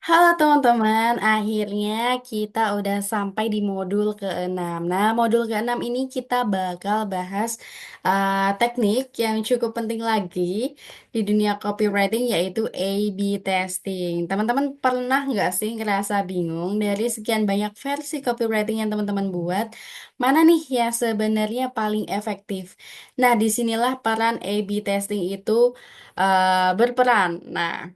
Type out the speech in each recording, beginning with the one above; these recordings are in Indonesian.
Halo teman-teman, akhirnya kita udah sampai di modul ke-6. Nah, modul ke-6 ini kita bakal bahas teknik yang cukup penting lagi di dunia copywriting yaitu A/B testing. Teman-teman pernah nggak sih ngerasa bingung dari sekian banyak versi copywriting yang teman-teman buat, mana nih yang sebenarnya paling efektif? Nah, disinilah peran A/B testing itu berperan. Nah,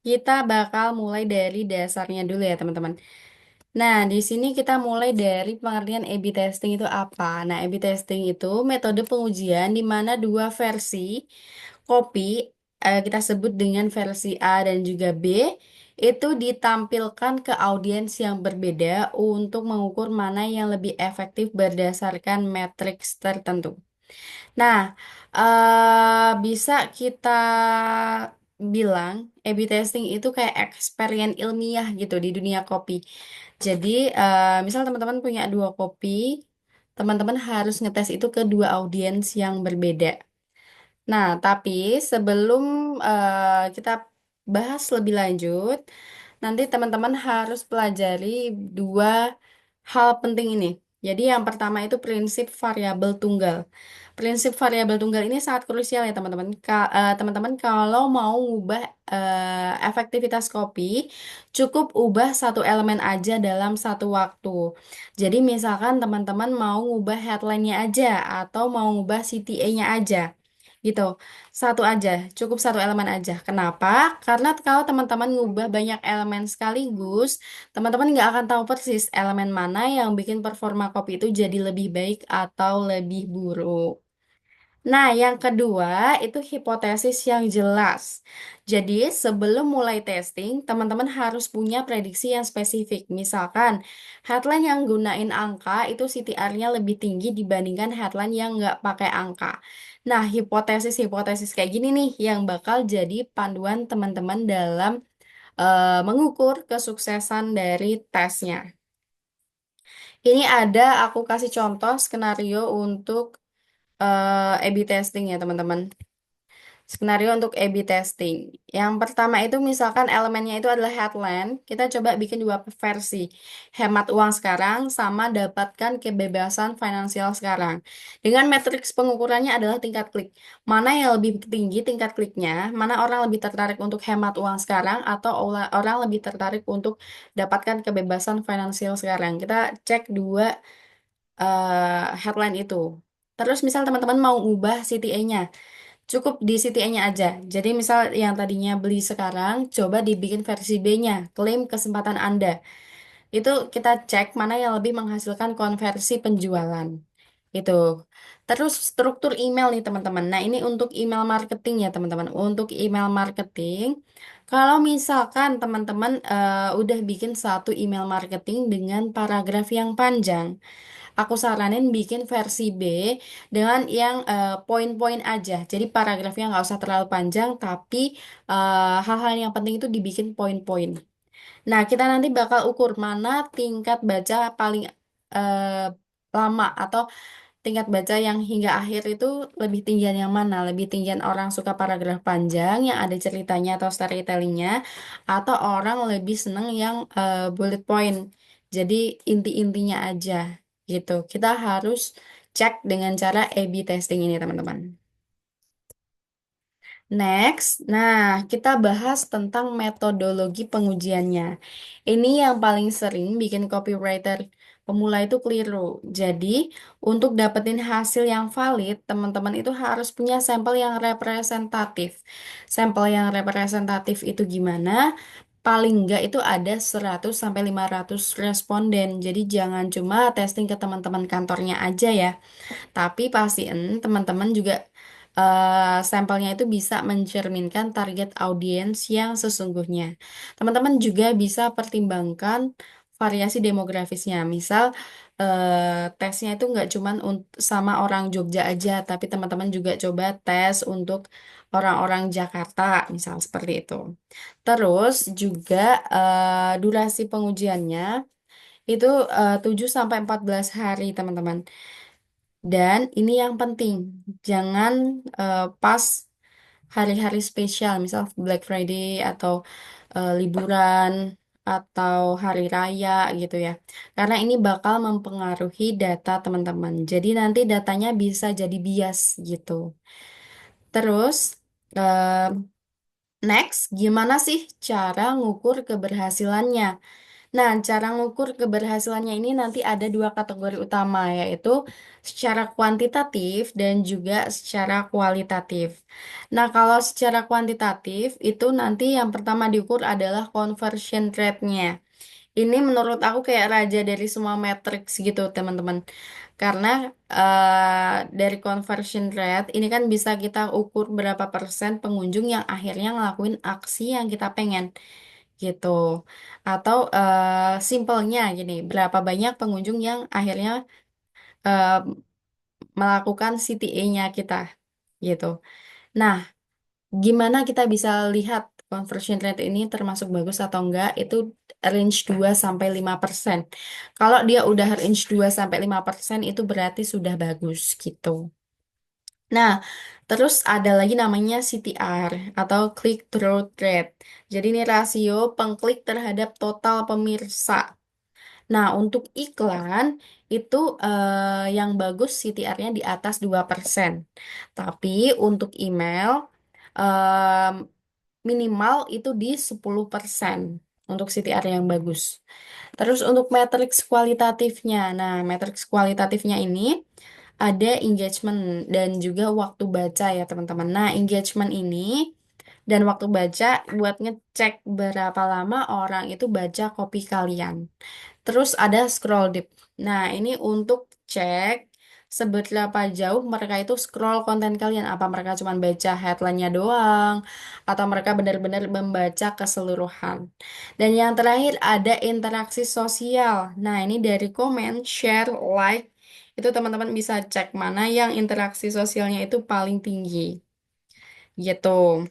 kita bakal mulai dari dasarnya dulu ya, teman-teman. Nah, di sini kita mulai dari pengertian A/B testing itu apa. Nah, A/B testing itu metode pengujian di mana dua versi copy, kita sebut dengan versi A dan juga B, itu ditampilkan ke audiens yang berbeda untuk mengukur mana yang lebih efektif berdasarkan matriks tertentu. Nah, bisa kita bilang A/B testing itu kayak eksperimen ilmiah gitu di dunia kopi. Jadi, misal teman-teman punya dua kopi, teman-teman harus ngetes itu ke dua audiens yang berbeda. Nah, tapi sebelum kita bahas lebih lanjut, nanti teman-teman harus pelajari dua hal penting ini. Jadi yang pertama itu prinsip variabel tunggal. Prinsip variabel tunggal ini sangat krusial ya teman-teman. Teman-teman kalau mau ngubah efektivitas kopi, cukup ubah satu elemen aja dalam satu waktu. Jadi misalkan teman-teman mau ngubah headline-nya aja atau mau ngubah CTA-nya aja. Gitu. Satu aja, cukup satu elemen aja. Kenapa? Karena kalau teman-teman ngubah banyak elemen sekaligus, teman-teman nggak akan tahu persis elemen mana yang bikin performa kopi itu jadi lebih baik atau lebih buruk. Nah, yang kedua itu hipotesis yang jelas. Jadi, sebelum mulai testing, teman-teman harus punya prediksi yang spesifik. Misalkan, headline yang gunain angka itu CTR-nya lebih tinggi dibandingkan headline yang nggak pakai angka. Nah, hipotesis-hipotesis kayak gini nih yang bakal jadi panduan teman-teman dalam mengukur kesuksesan dari tesnya. Ini ada aku kasih contoh skenario untuk A/B testing ya teman-teman. Skenario untuk A/B testing. Yang pertama itu misalkan elemennya itu adalah headline, kita coba bikin dua versi. Hemat uang sekarang sama dapatkan kebebasan finansial sekarang. Dengan matriks pengukurannya adalah tingkat klik. Mana yang lebih tinggi tingkat kliknya, mana orang lebih tertarik untuk hemat uang sekarang atau orang lebih tertarik untuk dapatkan kebebasan finansial sekarang. Kita cek dua headline itu. Terus misal teman-teman mau ubah CTA-nya, cukup di CTA-nya aja. Jadi misal yang tadinya beli sekarang, coba dibikin versi B-nya, klaim kesempatan Anda. Itu kita cek mana yang lebih menghasilkan konversi penjualan. Itu. Terus struktur email nih teman-teman. Nah ini untuk email marketing ya teman-teman. Untuk email marketing, kalau misalkan teman-teman udah bikin satu email marketing dengan paragraf yang panjang, aku saranin bikin versi B dengan yang poin-poin aja. Jadi paragrafnya nggak usah terlalu panjang, tapi hal-hal yang penting itu dibikin poin-poin. Nah, kita nanti bakal ukur mana tingkat baca paling eh, lama atau tingkat baca yang hingga akhir itu lebih tinggian yang mana? Lebih tinggian orang suka paragraf panjang yang ada ceritanya atau storytellingnya, atau orang lebih seneng yang bullet point. Jadi inti-intinya aja gitu. Kita harus cek dengan cara A/B testing ini, teman-teman. Next, nah kita bahas tentang metodologi pengujiannya. Ini yang paling sering bikin copywriter pemula itu keliru. Jadi, untuk dapetin hasil yang valid, teman-teman itu harus punya sampel yang representatif. Sampel yang representatif itu gimana? Paling enggak itu ada 100 sampai 500 responden. Jadi jangan cuma testing ke teman-teman kantornya aja ya. Tapi pastiin teman-teman juga sampelnya itu bisa mencerminkan target audiens yang sesungguhnya. Teman-teman juga bisa pertimbangkan variasi demografisnya. Misal tesnya itu nggak cuman sama orang Jogja aja, tapi teman-teman juga coba tes untuk orang-orang Jakarta, misal seperti itu. Terus juga durasi pengujiannya itu 7 sampai 14 hari, teman-teman. Dan ini yang penting, jangan pas hari-hari spesial, misal Black Friday atau liburan. atau hari raya gitu ya. Karena ini bakal mempengaruhi data teman-teman. Jadi nanti datanya bisa jadi bias gitu. Terus, eh, next, gimana sih cara ngukur keberhasilannya? Nah, cara ngukur keberhasilannya ini nanti ada dua kategori utama, yaitu secara kuantitatif dan juga secara kualitatif. Nah, kalau secara kuantitatif, itu nanti yang pertama diukur adalah conversion rate-nya. Ini menurut aku kayak raja dari semua matriks gitu, teman-teman. Karena dari conversion rate, ini kan bisa kita ukur berapa persen pengunjung yang akhirnya ngelakuin aksi yang kita pengen gitu. Atau simpelnya gini, berapa banyak pengunjung yang akhirnya eh, melakukan CTA-nya kita gitu. Nah, gimana kita bisa lihat conversion rate ini termasuk bagus atau enggak? Itu range 2 sampai 5%. Kalau dia udah range 2 sampai 5% itu berarti sudah bagus gitu. Nah, terus ada lagi namanya CTR atau click through rate. Jadi ini rasio pengklik terhadap total pemirsa. Nah, untuk iklan itu yang bagus CTR-nya di atas 2%. Tapi untuk email em, minimal itu di 10% untuk CTR yang bagus. Terus untuk matriks kualitatifnya. Nah, matriks kualitatifnya ini ada engagement dan juga waktu baca ya, teman-teman. Nah, engagement ini dan waktu baca buat ngecek berapa lama orang itu baca kopi kalian. Terus ada scroll dip. Nah, ini untuk cek seberapa jauh mereka itu scroll konten kalian. Apa mereka cuma baca headline-nya doang, atau mereka benar-benar membaca keseluruhan. Dan yang terakhir ada interaksi sosial. Nah, ini dari komen, share, like. Itu teman-teman bisa cek mana yang interaksi sosialnya itu paling tinggi. Gitu.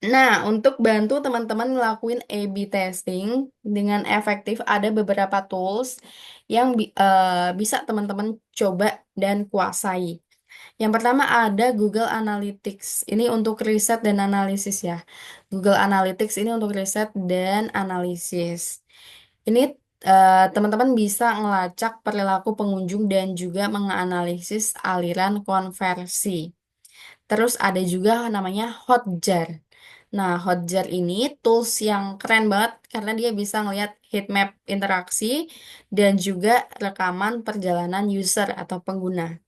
Nah, untuk bantu teman-teman ngelakuin A/B testing dengan efektif, ada beberapa tools yang bisa teman-teman coba dan kuasai. Yang pertama ada Google Analytics. Ini untuk riset dan analisis ya. Google Analytics ini untuk riset dan analisis. Ini teman-teman bisa ngelacak perilaku pengunjung dan juga menganalisis aliran konversi. Terus ada juga namanya Hotjar. Nah, Hotjar ini tools yang keren banget karena dia bisa ngelihat heat map interaksi dan juga rekaman perjalanan user atau pengguna.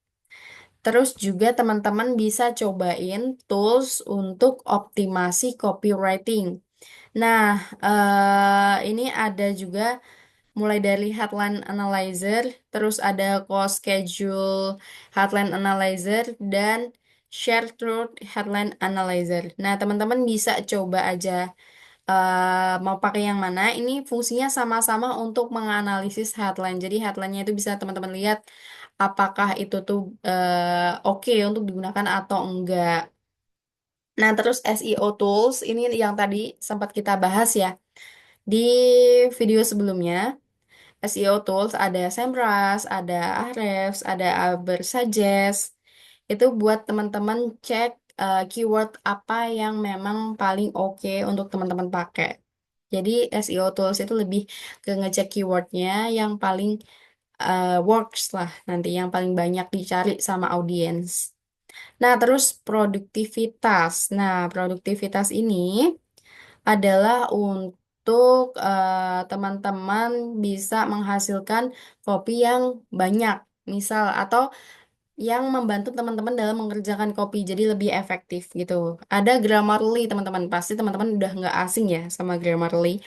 Terus juga teman-teman bisa cobain tools untuk optimasi copywriting. Nah, ini ada juga mulai dari headline analyzer, terus ada cost schedule headline analyzer, dan share truth headline analyzer. Nah, teman-teman bisa coba aja mau pakai yang mana. Ini fungsinya sama-sama untuk menganalisis headline. Jadi headline-nya itu bisa teman-teman lihat apakah itu tuh oke untuk digunakan atau enggak. Nah, terus SEO tools ini yang tadi sempat kita bahas ya di video sebelumnya. SEO tools ada Semrush, ada Ahrefs, ada Ubersuggest. Itu buat teman-teman cek keyword apa yang memang paling oke untuk teman-teman pakai. Jadi SEO tools itu lebih ke ngecek keywordnya yang paling works lah nanti, yang paling banyak dicari sama audiens. Nah, terus produktivitas. Nah, produktivitas ini adalah untuk teman-teman bisa menghasilkan kopi yang banyak, misal, atau yang membantu teman-teman dalam mengerjakan kopi jadi lebih efektif gitu. Ada Grammarly, teman-teman. Pasti teman-teman udah nggak asing ya sama Grammarly.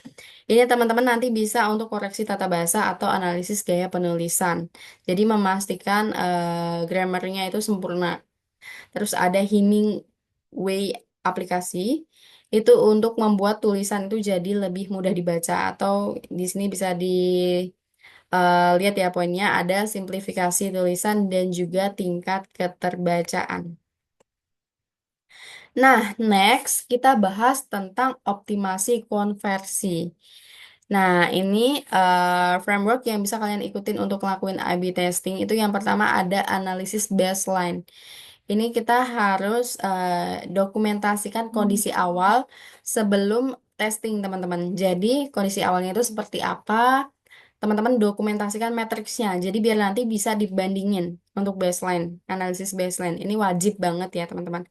Ini teman-teman nanti bisa untuk koreksi tata bahasa atau analisis gaya penulisan. Jadi memastikan grammarnya itu sempurna. Terus ada Hemingway aplikasi itu untuk membuat tulisan itu jadi lebih mudah dibaca, atau di sini bisa lihat ya poinnya ada simplifikasi tulisan dan juga tingkat keterbacaan. Nah, next kita bahas tentang optimasi konversi. Nah, ini framework yang bisa kalian ikutin untuk ngelakuin A/B testing. Itu yang pertama ada analisis baseline. Ini kita harus dokumentasikan kondisi awal sebelum testing teman-teman. Jadi kondisi awalnya itu seperti apa? Teman-teman dokumentasikan matriksnya. Jadi biar nanti bisa dibandingin untuk baseline, analisis baseline. Ini wajib banget ya teman-teman.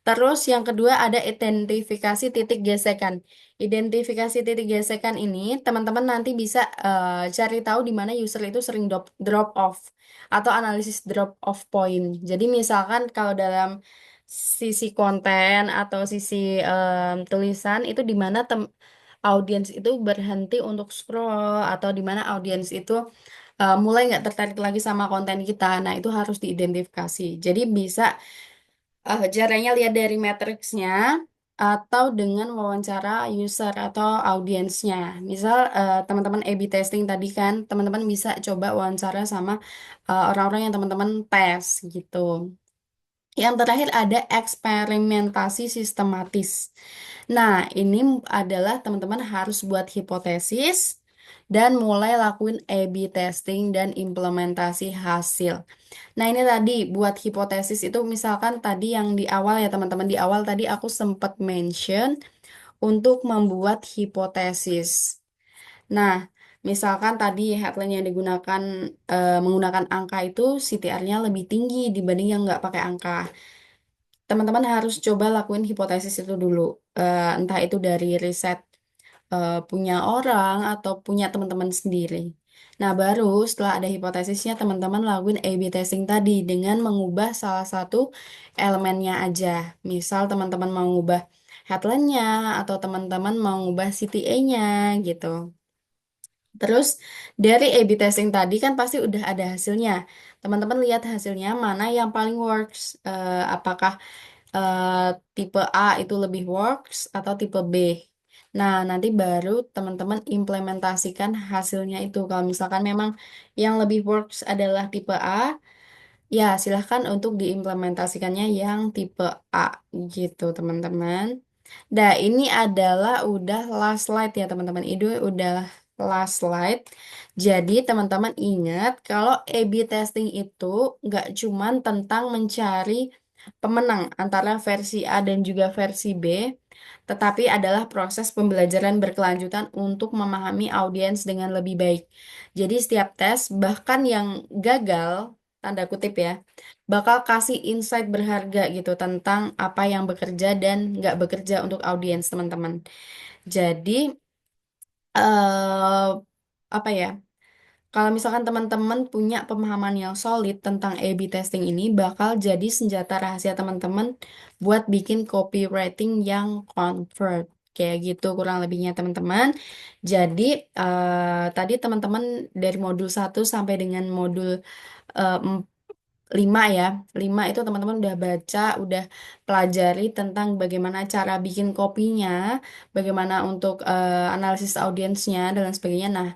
Terus yang kedua ada identifikasi titik gesekan. Identifikasi titik gesekan ini teman-teman nanti bisa cari tahu di mana user itu sering drop off atau analisis drop off point. Jadi misalkan kalau dalam sisi konten atau sisi tulisan itu di mana audiens itu berhenti untuk scroll atau di mana audiens itu mulai nggak tertarik lagi sama konten kita. Nah, itu harus diidentifikasi. Jadi bisa caranya lihat dari matriksnya atau dengan wawancara user atau audiensnya. Misal teman-teman A/B testing tadi kan, teman-teman bisa coba wawancara sama orang-orang yang teman-teman tes gitu. Yang terakhir ada eksperimentasi sistematis. Nah, ini adalah teman-teman harus buat hipotesis dan mulai lakuin A/B testing dan implementasi hasil. Nah, ini tadi buat hipotesis itu misalkan tadi yang di awal ya teman-teman, di awal tadi aku sempat mention untuk membuat hipotesis. Nah, misalkan tadi headline yang digunakan menggunakan angka itu CTR-nya lebih tinggi dibanding yang nggak pakai angka. Teman-teman harus coba lakuin hipotesis itu dulu. Entah itu dari riset punya orang atau punya teman-teman sendiri. Nah, baru setelah ada hipotesisnya, teman-teman lakuin A/B testing tadi dengan mengubah salah satu elemennya aja. Misal teman-teman mau ngubah headline-nya atau teman-teman mau ngubah CTA-nya gitu. Terus dari A/B testing tadi kan pasti udah ada hasilnya. Teman-teman lihat hasilnya mana yang paling works. Apakah eh, tipe A itu lebih works atau tipe B. Nah, nanti baru teman-teman implementasikan hasilnya itu. Kalau misalkan memang yang lebih works adalah tipe A, ya silahkan untuk diimplementasikannya yang tipe A gitu, teman-teman. Nah, ini adalah udah last slide ya, teman-teman. Itu udah last slide. Jadi, teman-teman ingat kalau A/B testing itu nggak cuman tentang mencari pemenang antara versi A dan juga versi B, tetapi adalah proses pembelajaran berkelanjutan untuk memahami audiens dengan lebih baik. Jadi setiap tes, bahkan yang gagal, tanda kutip ya, bakal kasih insight berharga gitu tentang apa yang bekerja dan nggak bekerja untuk audiens teman-teman. Jadi, eh apa ya? Kalau misalkan teman-teman punya pemahaman yang solid tentang A/B testing ini, bakal jadi senjata rahasia teman-teman buat bikin copywriting yang convert. Kayak gitu kurang lebihnya teman-teman. Jadi, tadi teman-teman dari modul 1 sampai dengan modul eh, 5 ya. 5 itu teman-teman udah baca, udah pelajari tentang bagaimana cara bikin kopinya, bagaimana untuk analisis audiensnya, dan lain sebagainya. Nah,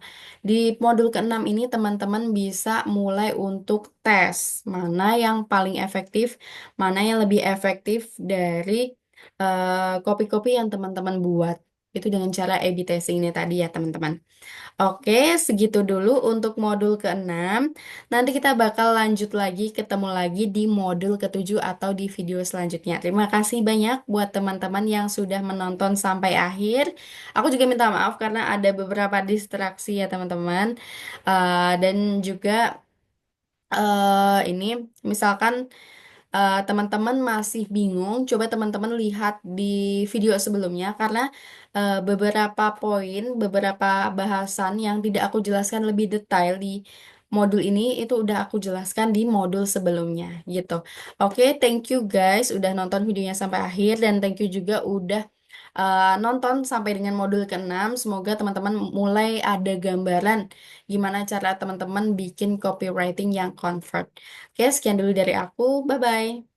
di modul ke-6 ini teman-teman bisa mulai untuk tes mana yang paling efektif, mana yang lebih efektif dari kopi-kopi yang teman-teman buat. Itu dengan cara A/B testing ini tadi ya teman-teman. Oke, segitu dulu untuk modul ke-6. Nanti kita bakal lanjut lagi, ketemu lagi di modul ke-7 atau di video selanjutnya. Terima kasih banyak buat teman-teman yang sudah menonton sampai akhir. Aku juga minta maaf karena ada beberapa distraksi ya teman-teman. Dan juga ini misalkan teman-teman masih bingung, coba teman-teman lihat di video sebelumnya karena beberapa poin, beberapa bahasan yang tidak aku jelaskan lebih detail di modul ini itu udah aku jelaskan di modul sebelumnya gitu. Oke, thank you guys udah nonton videonya sampai akhir dan thank you juga udah nonton sampai dengan modul ke-6. Semoga teman-teman mulai ada gambaran gimana cara teman-teman bikin copywriting yang convert. Oke, sekian dulu dari aku. Bye-bye.